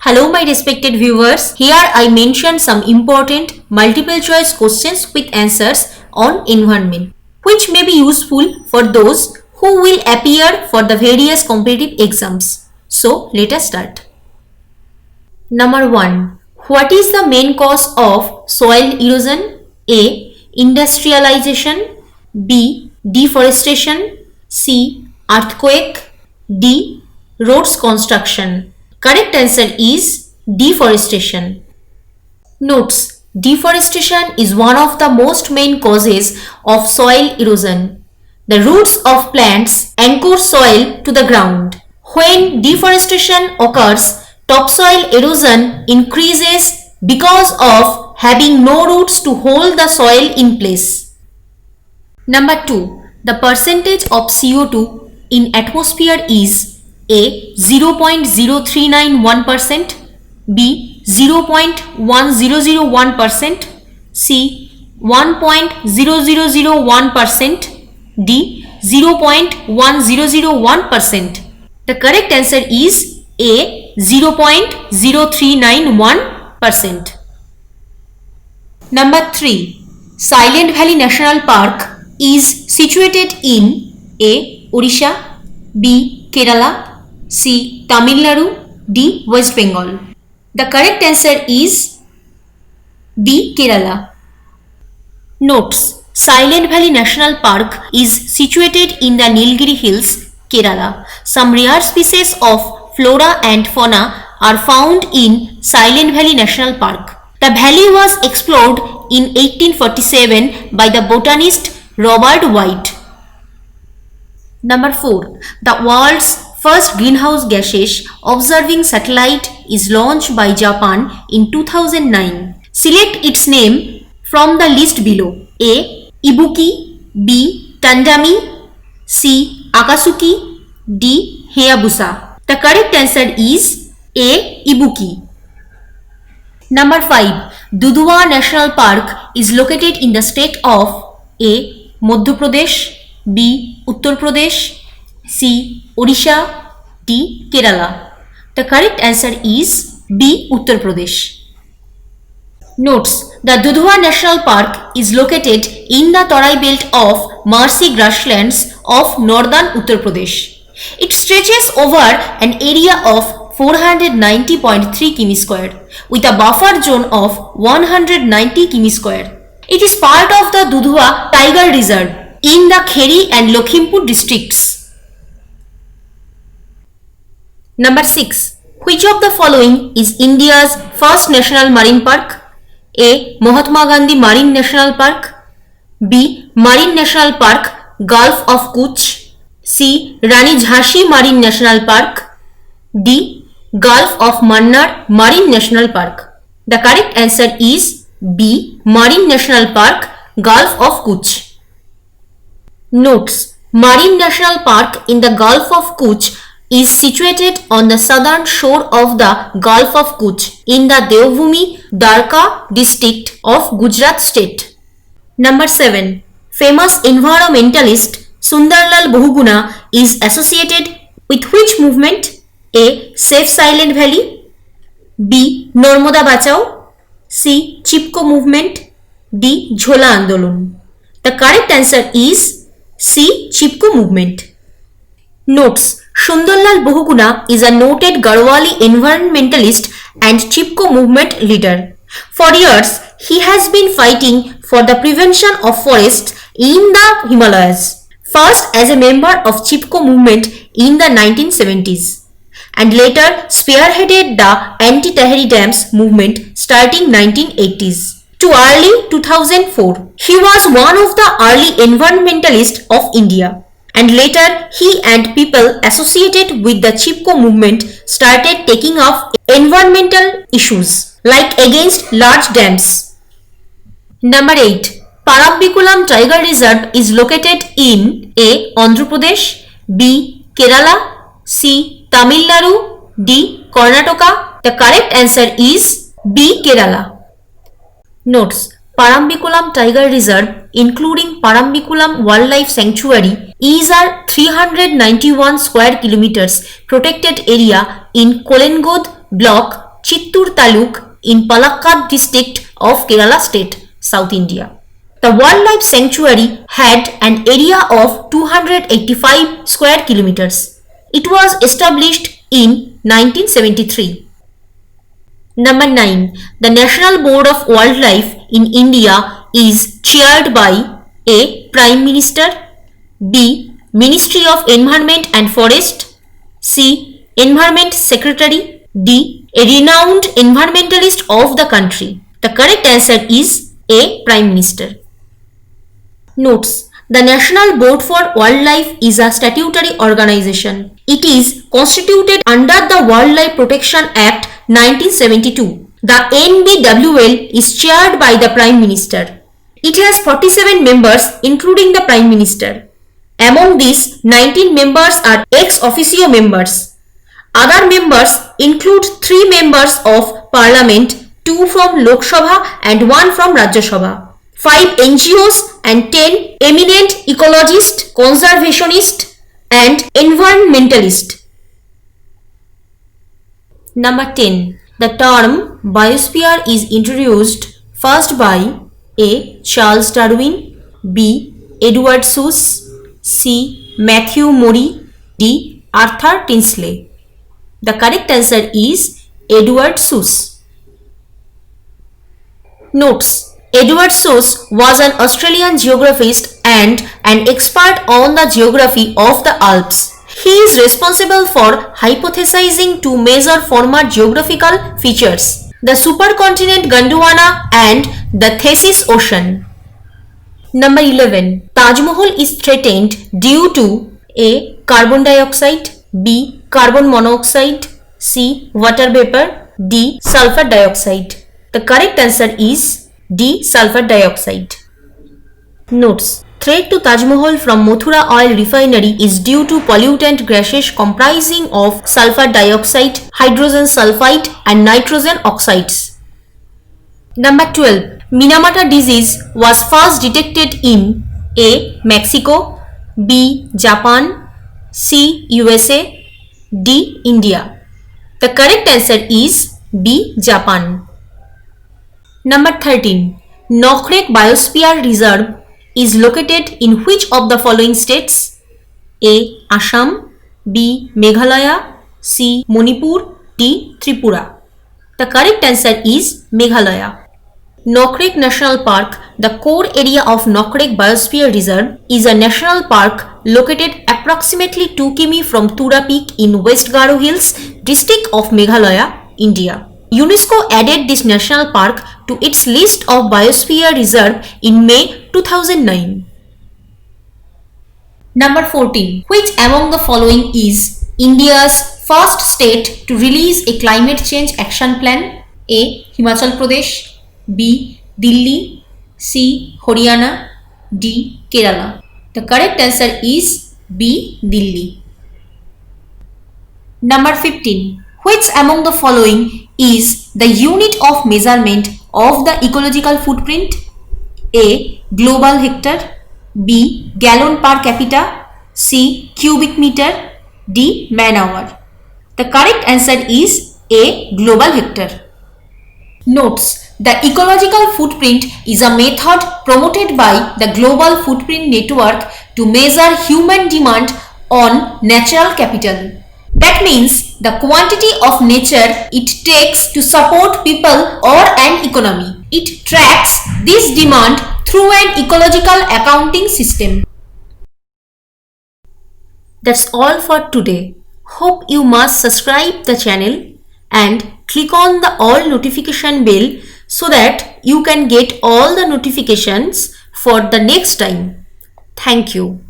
Hello my respected viewers, here I mention some important multiple choice questions with answers on environment which may be useful for those who will appear for the various competitive exams. So let us start. Number 1. What is the main cause of soil erosion? A. Industrialization. B. Deforestation. C. Earthquake. D. Roads construction. Correct answer is deforestation. Notes: deforestation is one of the most main causes of soil erosion. The roots of plants anchor soil to the ground. When deforestation occurs, topsoil erosion increases because of having no roots to hold the soil in place. Number 2. The percentage of CO2 in atmosphere is A. 0.0391%, B. 0.1001%, C. 1.0001%, D. 0.1001%. The correct answer is A. 0.0391%. Number 3. Silent Valley National Park is situated in A. Odisha, B. Kerala, C. Tamil Nadu, D. West Bengal. The correct answer is B. Kerala. Notes: Silent Valley National Park is situated in the Nilgiri Hills, Kerala. Some rare species of flora and fauna are found in Silent Valley National Park. The valley was explored in 1847 by the botanist Robert White. Number 4. The world's first greenhouse gases observing satellite is launched by Japan in 2009. Select its name from the list below. A. Ibuki, B. Tandami, C. Akatsuki, D. Hayabusa. The correct answer is A. Ibuki. Number 5. Dudhua National Park is located in the state of A. Madhya Pradesh, B. Uttar Pradesh, C. Odisha, D. Kerala. The correct answer is B. Uttar Pradesh. Notes: the Dudhua National Park is located in the Tarai belt of marshy grasslands of northern Uttar Pradesh. It stretches over an area of 490.3 km² with a buffer zone of 190 km². It is part of the Dudhua Tiger Reserve in the Kheri and Lakhimpur districts. Number 6. Which of the following is India's first national marine park? A. Mahatma Gandhi Marine National Park, B. Marine National Park, Gulf of Kutch, C. Rani Jhansi Marine National Park, D. Gulf of Mannar Marine National Park. The correct answer is B. Marine National Park, Gulf of Kutch. Notes: Marine National Park in the Gulf of Kutch is situated on the southern shore of the Gulf of Kutch in the Devbhoomi Dwarka district of Gujarat state. Number 7. Famous environmentalist Sundarlal Bahuguna is associated with which movement? A. Save Silent Valley, B. Narmada Bachao, C. Chipko movement, D. Jhola Andolon. The correct answer is C. Chipko movement. Notes: Sundarlal Bahuguna is a noted Garhwali environmentalist and Chipko movement leader. For years, he has been fighting for the prevention of forests in the Himalayas, first as a member of Chipko movement in the 1970s and later spearheaded the anti-Tehri Dams movement starting 1980s to early 2004. He was one of the early environmentalists of India. And later, he and people associated with the Chipko movement started taking up environmental issues like against large dams. Number 8. Parambikulam Tiger Reserve is located in A. Andhra Pradesh, B. Kerala, C. Tamil Nadu, D. Karnataka. The correct answer is B. Kerala. Notes: Parambikulam Tiger Reserve, including Parambikulam Wildlife Sanctuary, is a 391 square kilometers protected area in Kolengod block Chittur Taluk in Palakkad district of Kerala state, South India. The wildlife sanctuary had an area of 285 square kilometers. It was established in 1973. Number 9. The National Board of Wildlife in India is chaired by A. Prime Minister, B. Ministry of Environment and Forest, C. Environment Secretary, D. A renowned environmentalist of the country. The correct answer is A. Prime Minister. Notes: the National Board for Wildlife is a statutory organization. It is constituted under the Wildlife Protection Act 1972. The NBWL is chaired by the Prime Minister. It has 47 members including the Prime Minister. Among these, 19 members are ex officio members. Other members include 3 members of Parliament, 2 from Lok Sabha and 1 from Rajya Sabha, 5 NGOs and 10 eminent ecologists, conservationists and environmentalists. Number 10. The term biosphere is introduced first by A. Charles Darwin, B. Edward Suess, C. Matthew Mori, D. Arthur Tinsley. The correct answer is Edward Suess. Notes: Edward Suess was an Australian geographist and an expert on the geography of the Alps. He is responsible for hypothesizing to measure former geographical features, the supercontinent Gondwana and the Thetis Ocean. Number 11. Taj Mahal is threatened due to A. Carbon dioxide, B. Carbon monoxide, C. Water vapor, D. Sulfur dioxide. The correct answer is D. Sulfur dioxide. Notes: threat to Taj Mahal from Mathura oil refinery is due to pollutant gases comprising of sulfur dioxide, hydrogen sulfide and nitrogen oxides. Number 12. Minamata disease was first detected in A. Mexico, B. Japan, C. USA, D. India. The correct answer is B. Japan. Number 13. Nokrek Biosphere Reserve is located in which of the following states? A. Assam, B. Meghalaya, C. Manipur, D. Tripura. The correct answer is Meghalaya. Nokrek National Park, the core area of Nokrek Biosphere Reserve, is a national park located approximately 2 km from Tura Peak in West Garo Hills, district of Meghalaya, India. UNESCO added this national park to its list of Biosphere Reserve in May 2009. Number 14. Which among the following is India's first state to release a climate change action plan? A. Himachal Pradesh, B. Delhi, C. Haryana, D. Kerala. The correct answer is B. Delhi. Number 15. Which among the following is the unit of measurement of the ecological footprint? A. Global hectare, B. Gallon per capita, C. Cubic meter, D. Man hour. The correct answer is A. Global hectare. Notes: the ecological footprint is a method promoted by the Global Footprint Network to measure human demand on natural capital. That means the quantity of nature it takes to support people or an economy. It tracks this demand through an ecological accounting system. That's all for today. Hope you must subscribe the channel and click on the all notification bell so that you can get all the notifications for the next time. Thank you.